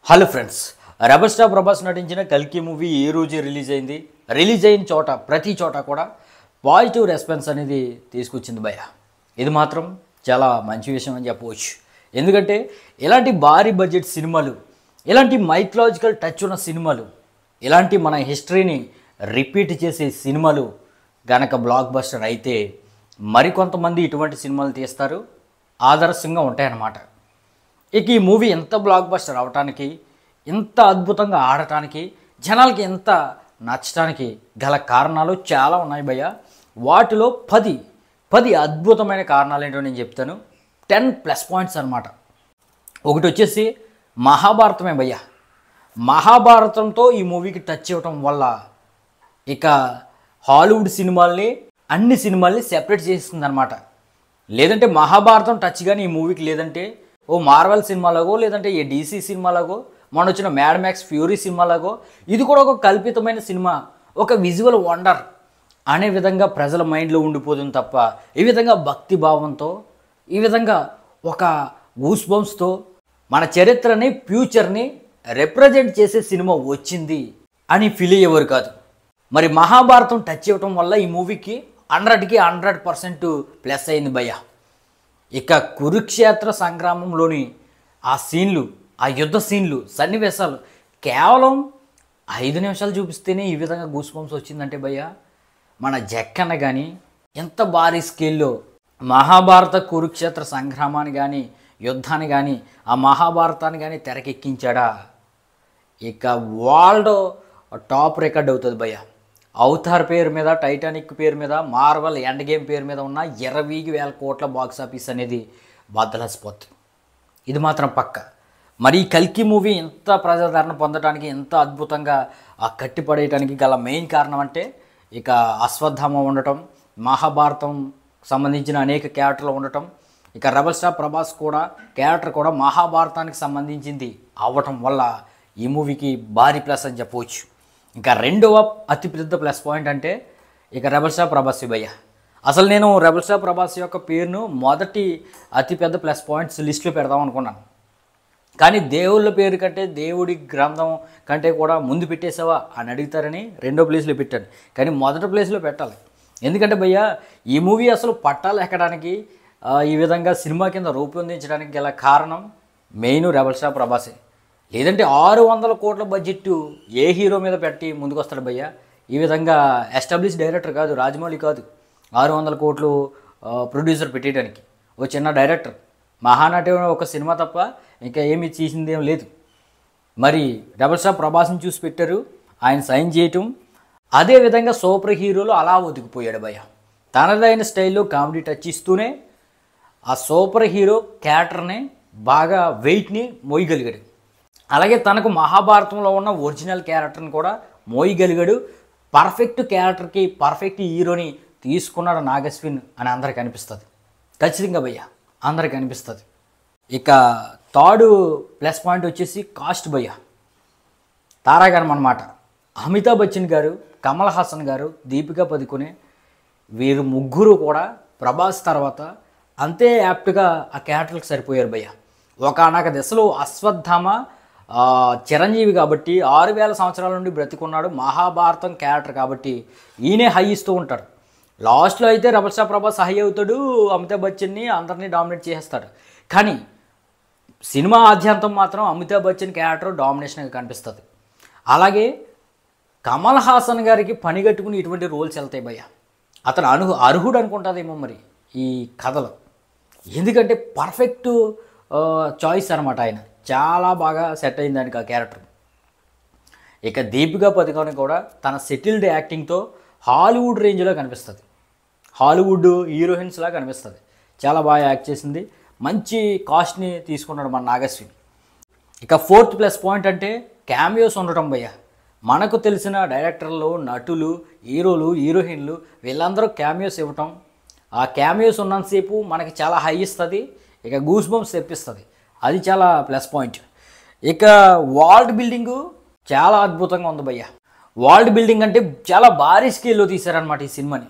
Hello friends, rebel star Prabhas నటించిన కల్కి movie ఈ రోజే రిలీజ్ అయింది. రిలీజ్ అయిన చోట ప్రతి చోట కూడా పాజిటివ్ రెస్పాన్స్ అనేది తీసుకొచ్చింది భయ్య. ఇది మాత్రం చాలా మంచి విషయం అని చెప్పవచ్చు. ఎందుకంటే ఇలాంటి భారీ బడ్జెట్ సినిమాలు, ఇలాంటి మైథలాజికల్ టచ్ ఉన్న సినిమాలు, ఇలాంటి మన హిస్టరీని రిపీట్ చేసే సినిమాలు గనక బ్లాక్ బస్టర్ అయితే మరికొంతమంది ఇటువంటి సినిమాలు తీస్తారు, ఆదర్శంగా ఉంటాయన్నమాట. ఇక ఈ మూవీ ఎంత బ్లాక్ బస్టర్ అవటానికి, ఎంత అద్భుతంగా ఆడటానికి, జనాలకి ఎంత నచ్చటానికి గల కారణాలు చాలా ఉన్నాయి భయ్య. వాటిలో 10 అద్భుతమైన కారణాలు ఏంటో నేను చెప్తాను. 10+ పాయింట్స్ అనమాట. ఒకటి వచ్చేసి మహాభారతమే భయ్య. మహాభారతంతో ఈ మూవీకి టచ్ ఇవ్వటం వల్ల ఇక హాలీవుడ్ సినిమాల్ని, అన్ని సినిమాల్ని సెపరేట్ చేస్తుంది అనమాట. లేదంటే మహాభారతం టచ్ కానీ ఈ మూవీకి లేదంటే ఓ మార్వెల్ సినిమాలాగో, లేదంటే ఏ డీసీ సినిమాలాగో, మొన్న వచ్చిన మ్యాడ్ మ్యాక్స్ ఫ్యూరీ సినిమాలాగో, ఇది కూడా ఒక కల్పితమైన సినిమా, ఒక విజువల్ వండర్ అనే విధంగా ప్రజల మైండ్లో ఉండిపోతుంది తప్ప, ఈ విధంగా భక్తి భావంతో, ఈ విధంగా ఒక గూస్ బంప్స్తో మన చరిత్రని, ఫ్యూచర్ని రిప్రజెంట్ చేసే సినిమా వచ్చింది అని ఫీల్ అయ్యేవారు కాదు. మరి మహాభారతం టచ్ ఇవ్వటం వల్ల ఈ మూవీకి 100కి 100% ప్లస్ అయింది భయ్య. ఇక కురుక్షేత్ర సంగ్రామంలోని ఆ సీన్లు, ఆ యుద్ధ సీన్లు, సన్నివేశాలు కేవలం 5 నిమిషాలు చూపిస్తేనే ఈ విధంగా గూస్ బంప్స్ వచ్చిందంటే భయ్య, మన జక్కన్న కానీ ఎంత భారీ స్కేల్లో మహాభారత కురుక్షేత్ర సంగ్రామాన్ని కానీ, యుద్ధాన్ని కానీ, ఆ మహాభారతాన్ని కానీ తెరకెక్కించాడా, ఇక వరల్డ్ టాప్ రికార్డ్ అవుతుంది భయ్య. అవతార్ పేరు మీద, టైటానిక్ పేరు మీద, మార్వెల్ ఎండ్ గేమ్ పేరు మీద ఉన్న 20,000 కోట్ల బాక్స్ ఆఫీస్ అనేది బద్దలసిపోతుంది. ఇది మాత్రం పక్క. మరి ఈ కల్కి మూవీ ఎంత ప్రజాదరణ పొందడానికి, ఎంత అద్భుతంగా కట్టిపడేయడానికి గల మెయిన్ కారణం అంటే ఇక అశ్వత్థామ ఉండటం, మహాభారతం సంబంధించిన అనేక క్యారెక్టర్లు ఉండటం, ఇక రెబల్ స్టార్ ప్రభాస్ కూడా క్యారెక్టర్ కూడా మహాభారతానికి సంబంధించింది అవ్వటం వల్ల ఈ మూవీకి భారీ ప్లస్ అని చెప్పవచ్చు. ఇంకా రెండవ అతిపెద్ద ప్లస్ పాయింట్ అంటే ఇక రెబల్ స్టార్ ప్రభాస్ భయ్య. అసలు నేను రెబల్ స్టార్ ప్రభాస్ యొక్క పేరును మొదటి అతిపెద్ద ప్లస్ పాయింట్స్ లిస్టులో పెడదాం అనుకున్నాను. కానీ దేవుళ్ళ పేరు కంటే, దేవుడి గ్రంథం కంటే కూడా ముందు పెట్టేసావా అని అడుగుతారని 2వ ప్లేస్లో పెట్టాను. కానీ మొదటి ప్లేస్లో పెట్టాలి. ఎందుకంటే భయ్య, ఈ మూవీ అసలు పట్టాలు ఎక్కడానికి, ఈ విధంగా సినిమా కింద రూపొందించడానికి గల కారణం మెయిన్ రెబల్ స్టార్ ప్రభాసే. లేదంటే 600 కోట్ల బడ్జెట్ ఏ హీరో మీద పెట్టి ముందుకు వస్తాడు భయ్య? ఈ విధంగా ఎస్టాబ్లిష్ డైరెక్టర్ కాదు, రాజమౌళి కాదు 600 కోట్లు ప్రొడ్యూసర్ పెట్టేయడానికి. ఓ చిన్న డైరెక్టర్, మహానటి ఒక సినిమా తప్ప ఇంకా ఏమీ చేసింది ఏం లేదు. మరి రెబల్ స్టార్ ప్రభాస్ని చూసి పెట్టారు, ఆయన సైన్ చేయటం, అదేవిధంగా సూపర్ హీరోలు అలా ఒదిగిపోయాడు భయ్య. తనదైన స్టైల్లో కామెడీ టచ్ ఇస్తూనే ఆ సూపర్ హీరో క్యారెక్టర్ని బాగా వెయిట్ని మోయగలిగాడు. అలాగే తనకు మహాభారతంలో ఉన్న ఒరిజినల్ క్యారెక్టర్ని కూడా మోయగలిగాడు. పర్ఫెక్ట్ క్యారెక్టర్కి పర్ఫెక్ట్ హీరోని తీసుకున్నాడు నాగశ్విన్ అని అందరికి అనిపిస్తుంది. ఖచ్చితంగా భయ్య, అందరికి అనిపిస్తుంది. ఇక థర్డ్ ప్లస్ పాయింట్ వచ్చేసి కాస్ట్ భయ్య. తారాగణం అన్నమాట. అమితాబ్ బచ్చన్ గారు, కమల్ హాసన్ గారు, దీపికా పదుకొనే, వీరు ముగ్గురు కూడా ప్రభాస్ తర్వాత అంతే యాప్ట్గా ఆ క్యారెక్టర్కి సరిపోయారు భయ్య. ఒకనొక దశలో అశ్వత్థామ చిరంజీవి కాబట్టి 6,000 సంవత్సరాల నుండి బ్రతికున్నాడు, మహాభారతం క్యారెక్టర్ కాబట్టి ఈయనే హై ఇస్తూ ఉంటాడు. లాస్ట్లో అయితే రెబల్ స్టార్ ప్రభాస్ హై అవుతాడు, అమితాబ్ బచ్చన్ని అందరినీ డామినేట్ చేసేస్తాడు. కానీ సినిమా ఆద్యంతం మాత్రం అమితాబ్ బచ్చన్ క్యారెక్టర్ డామినేషన్గా కనిపిస్తుంది. అలాగే కమల్ హాసన్ గారికి పని కట్టుకుని ఇటువంటి రోల్స్ వెళ్తాయి భయ్య. అతను అర్హుడు అనుకుంటుందేమో మరి ఈ కథలో. ఎందుకంటే పర్ఫెక్ట్ చాయిస్ అనమాట. ఆయన చాలా బాగా సెట్ అయింది దానికి ఆ క్యారెక్టర్. ఇక దీపికా పదుకొనే కూడా తన సెటిల్డ్ యాక్టింగ్తో హాలీవుడ్ రేంజ్లో కనిపిస్తుంది, హాలీవుడ్ హీరోయిన్స్లా కనిపిస్తుంది. చాలా బాగా యాక్ట్ చేసింది. మంచి కాస్ట్ని తీసుకున్నాడు మన నాగశ్విన్. ఇక 4th ప్లస్ పాయింట్ అంటే క్యామియోస్ ఉండటం భయ్య. మనకు తెలిసిన డైరెక్టర్లు, నటులు, హీరోలు, హీరోయిన్లు వీళ్ళందరూ క్యామియోస్ ఇవ్వటం, ఆ క్యామియోస్ ఉన్నంతసేపు మనకి చాలా హై ఇస్తుంది, ఇక గూస్ బంప్స్ తెప్పిస్తుంది. అది చాలా ప్లస్ పాయింట్. ఇక వరల్డ్ బిల్డింగు చాలా అద్భుతంగా ఉంది భయ్య. వరల్డ్ బిల్డింగ్ అంటే చాలా భారీ స్కేల్లో తీశారనమాట ఈ సినిమాని.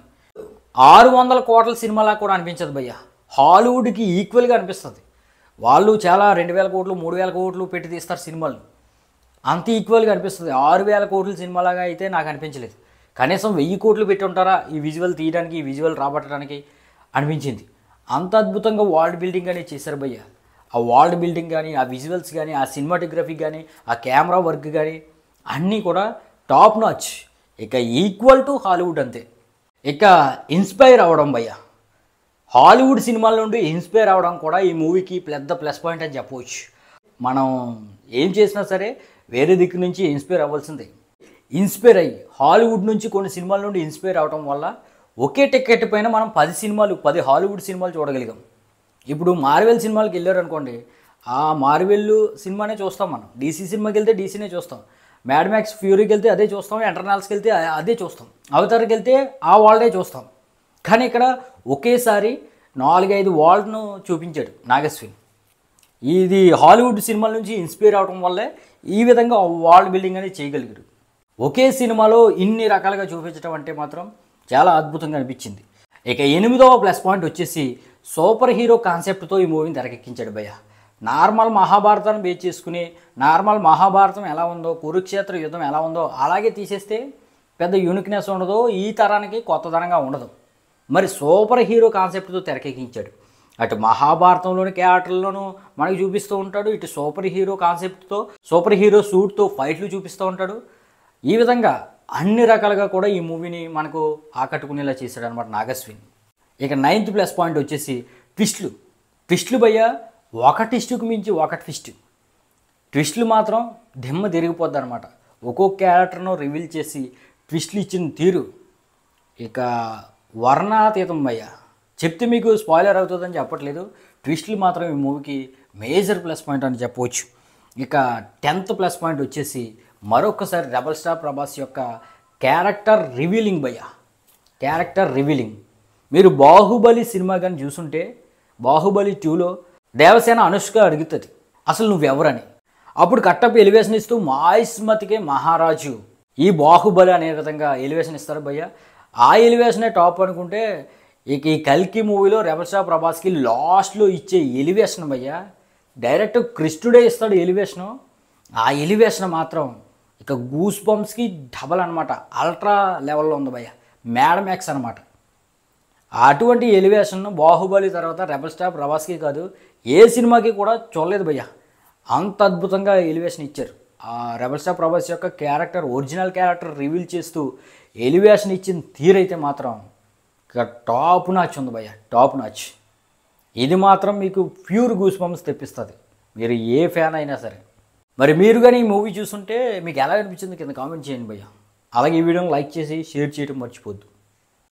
600 కోట్ల సినిమాలా కూడా అనిపించదు భయ్య. హాలీవుడ్కి ఈక్వల్గా అనిపిస్తుంది. వాళ్ళు చాలా 2,000 కోట్లు 3,000 కోట్లు పెట్టి తీస్తారు సినిమాలు. అంత ఈక్వల్గా అనిపిస్తుంది. 6,000 కోట్ల సినిమాలాగా అయితే నాకు అనిపించలేదు. కనీసం 1000 కోట్లు పెట్టి ఉంటారా ఈ విజువల్ తీయడానికి, ఈ విజువల్ రాబట్టడానికి అనిపించింది. అంత అద్భుతంగా వరల్డ్ బిల్డింగ్ అనేది చేశారు భయ్య. ఆ వరల్డ్ బిల్డింగ్ కానీ, ఆ విజువల్స్ కానీ, ఆ సినిమాటోగ్రఫీ కానీ, ఆ కెమెరా వర్క్ కానీ అన్నీ కూడా టాప్ నాచ్. ఇక ఈక్వల్ టు హాలీవుడ్ అంతే. ఇక ఇన్స్పైర్ అవ్వడం భయ్య, హాలీవుడ్ సినిమాల నుండి ఇన్స్పైర్ అవ్వడం కూడా ఈ మూవీకి పెద్ద ప్లస్ పాయింట్ అని చెప్పవచ్చు. మనం ఏం చేసినా సరే వేరే దిక్కు నుంచి ఇన్స్పైర్ అవ్వాల్సిందే. ఇన్స్పైర్ అయ్యి హాలీవుడ్ నుంచి కొన్ని సినిమాల నుండి ఇన్స్పైర్ అవడం వల్ల ఒకే టికెట్ పైన మనం 10 హాలీవుడ్ సినిమాలు చూడగలిగాం. ఇప్పుడు మార్వెల్ సినిమాలకు వెళ్ళారనుకోండి, ఆ మార్వెల్ సినిమానే చూస్తాం మనం. డీసీ సినిమాకి వెళ్తే డీసీనే చూస్తాం, మ్యాడ్ మ్యాక్స్ ఫ్యూరీకి వెళ్తే అదే చూస్తాం, ఇంటర్నల్స్కి వెళ్తే అదే చూస్తాం, అవతార్కి వెళ్తే ఆ వరల్డే చూస్తాం. కానీ ఇక్కడ ఒకేసారి 4-5 వరల్డ్ను చూపించాడు నాగస్విన్. ఇది హాలీవుడ్ సినిమాల నుంచి ఇన్స్పైర్ అవడం వల్లే ఈ విధంగా వరల్డ్ బిల్డింగ్ అనేది చేయగలిగారు. ఒకే సినిమాలో ఇన్ని రకాలుగా చూపించడం అంటే మాత్రం చాలా అద్భుతంగా అనిపించింది. ఇక 8వ ప్లస్ పాయింట్ వచ్చేసి సూపర్ హీరో కాన్సెప్ట్తో ఈ మూవీని తెరకెక్కించాడు భయ్య. నార్మల్ మహాభారతాన్ని బేస్ చేసుకుని నార్మల్ మహాభారతం ఎలా ఉందో, కురుక్షేత్ర యుద్ధం ఎలా ఉందో అలాగే తీసేస్తే పెద్ద యూనిక్నెస్ ఉండదు, ఈ తరానికి కొత్తదనంగా ఉండదు. మరి సూపర్ హీరో కాన్సెప్ట్తో తెరకెక్కించాడు. అటు మహాభారతంలోని క్యారెక్టర్లను మనకి చూపిస్తూ ఉంటాడు, ఇటు సూపర్ హీరో కాన్సెప్ట్తో సూపర్ హీరో సూట్తో ఫైట్లు చూపిస్తూ ఉంటాడు. ఈ విధంగా అన్ని రకాలుగా కూడా ఈ మూవీని మనకు ఆకట్టుకునేలా చేశాడు అనమాట నాగస్విన్. ఇక 9th ప్లస్ పాయింట్ వచ్చేసి ట్విస్ట్లు భయ్య, ఒక ట్విస్టుకు మించి ఒక ట్విస్టులు మాత్రం దిమ్మ తిరిగిపోద్ది అనమాట. ఒక్కొక్క క్యారెక్టర్ను రివీల్ చేసి ట్విస్టులు ఇచ్చిన తీరు ఇక వర్ణాతీతం భయ్య. చెప్తే మీకు స్పాయిలర్ అవుతుందని చెప్పట్లేదు, ట్విస్టులు మాత్రం ఈ మూవీకి మేజర్ ప్లస్ పాయింట్ అని చెప్పవచ్చు. ఇక 10th ప్లస్ పాయింట్ వచ్చేసి మరొకసారి రెబల్ స్టార్ ప్రభాస్ యొక్క క్యారెక్టర్ రివీలింగ్ భయ్య. క్యారెక్టర్ రివీలింగ్ మీరు బాహుబలి సినిమా కానీ చూసుంటే, బాహుబలి 2లో దేవసేన అనుష్క అడుగుతుంది అసలు నువ్వెవరని. అప్పుడు కట్టప్ప ఎలివేషన్ ఇస్తూ మాయిస్మతికే మహారాజు ఈ బాహుబలి అనే విధంగా ఎలివేషన్ ఇస్తారు భయ్య. ఆ ఎలివేషనే టాప్ అనుకుంటే, ఇక ఈ కల్కి మూవీలో రెబల్ స్టార్ ప్రభాస్కి లాస్ట్లో ఇచ్చే ఎలివేషన్ భయ్య, డైరెక్ట్ కృష్ణుడే ఇస్తాడు ఎలివేషను. ఆ ఎలివేషన్ మాత్రం ఇక గూస్ బంప్స్కి డబల్ అనమాట, అల్ట్రా లెవెల్లో ఉంది భయ్య, మ్యాడ్ మ్యాక్స్ అనమాట. అటువంటి ఎలివేషన్ బాహుబలి తర్వాత రెబల్ స్టార్ ప్రభాస్కి కాదు ఏ సినిమాకి కూడా చూడలేదు భయ్య. అంత అద్భుతంగా ఎలివేషన్ ఇచ్చారు. ఆ రెబల్ స్టార్ ప్రభాస్ యొక్క క్యారెక్టర్, ఒరిజినల్ క్యారెక్టర్ రివీల్ చేస్తూ ఎలివేషన్ ఇచ్చిన తీరైతే మాత్రం ఇక టాప్ నాచ్ ఉంది భయ్య, టాప్ నాచ్. ఇది మాత్రం మీకు ప్యూర్ గూస్ బంప్స్ తెప్పిస్తుంది, మీరు ఏ ఫ్యాన్ అయినా సరే. మరి మీరు కానీ ఈ మూవీ చూస్తుంటే మీకు ఎలా అనిపించింది కింద కామెంట్ చేయండి భయ్య. అలాగే ఈ వీడియోని లైక్ చేసి షేర్ చేయడం మర్చిపోద్దు.